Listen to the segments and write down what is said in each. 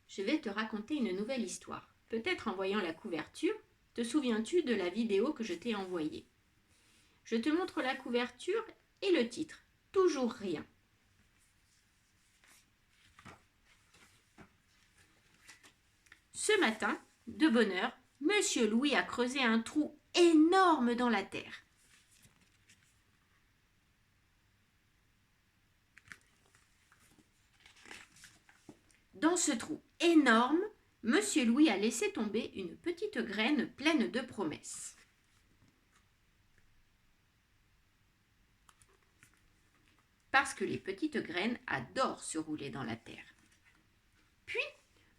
je vais te raconter une nouvelle histoire. Peut-être en voyant la couverture, te souviens-tu de la vidéo que je t'ai envoyée? Je te montre la couverture et le titre. Toujours rien. Ce matin, de bonne heure, Monsieur Louis a creusé un trou énorme dans la terre. Dans ce trou énorme, Monsieur Louis a laissé tomber une petite graine pleine de promesses. Parce que les petites graines adorent se rouler dans la terre. Puis,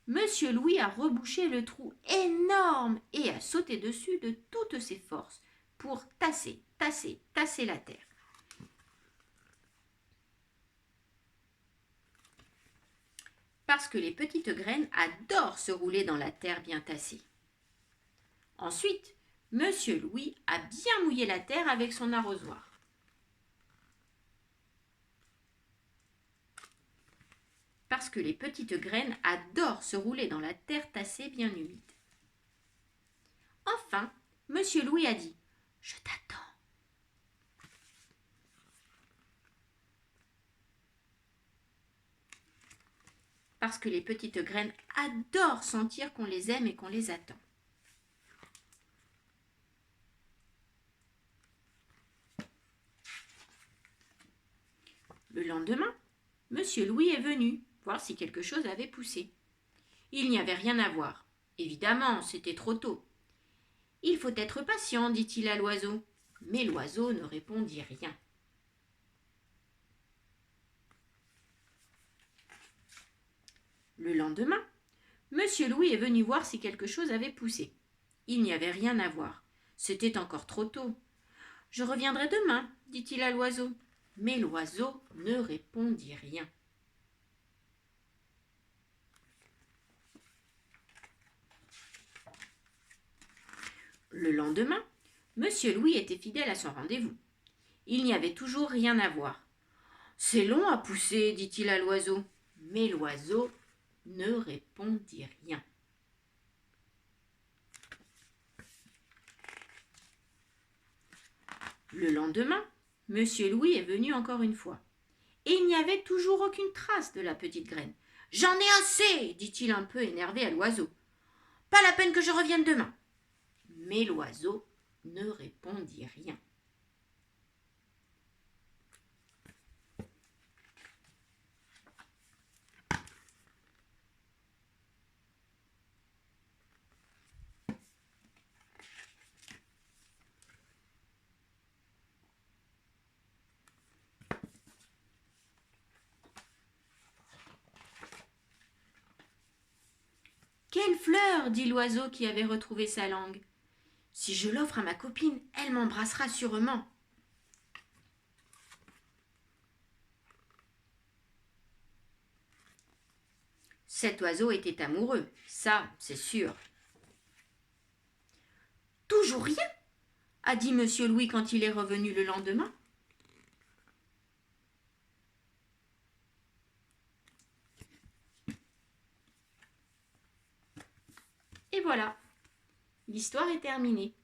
Monsieur Louis a rebouché le trou énorme et a sauté dessus de toutes ses forces pour tasser la terre. Parce que les petites graines adorent se rouler dans la terre bien tassée. Ensuite, Monsieur Louis a bien mouillé la terre avec son arrosoir. Parce que les petites graines adorent se rouler dans la terre tassée bien humide. Enfin, Monsieur Louis a dit « Je t'attends ». Parce que les petites graines adorent sentir qu'on les aime et qu'on les attend. Le lendemain, Monsieur Louis est venu voir si quelque chose avait poussé. Il n'y avait rien à voir. Évidemment, c'était trop tôt. « Il faut être patient, dit-il à l'oiseau. » Mais l'oiseau ne répondit rien. Le lendemain, Monsieur Louis est venu voir si quelque chose avait poussé. Il n'y avait rien à voir. C'était encore trop tôt. « Je reviendrai demain, dit-il à l'oiseau. » Mais l'oiseau ne répondit rien. Le lendemain, Monsieur Louis était fidèle à son rendez-vous. Il n'y avait toujours rien à voir. « C'est long à pousser, dit-il à l'oiseau. » Mais l'oiseau ne répondit rien. Le lendemain, Monsieur Louis est venu encore une fois. Et il n'y avait toujours aucune trace de la petite graine. « J'en ai assez, dit-il un peu énervé à l'oiseau. Pas la peine que je revienne demain. » Mais l'oiseau ne répondit rien. « Quelle fleur !» dit l'oiseau qui avait retrouvé sa langue. « Si je l'offre à ma copine, elle m'embrassera sûrement. » Cet oiseau était amoureux, ça, c'est sûr. « Toujours rien !» a dit Monsieur Louis quand il est revenu le lendemain. Et voilà, l'histoire est terminée.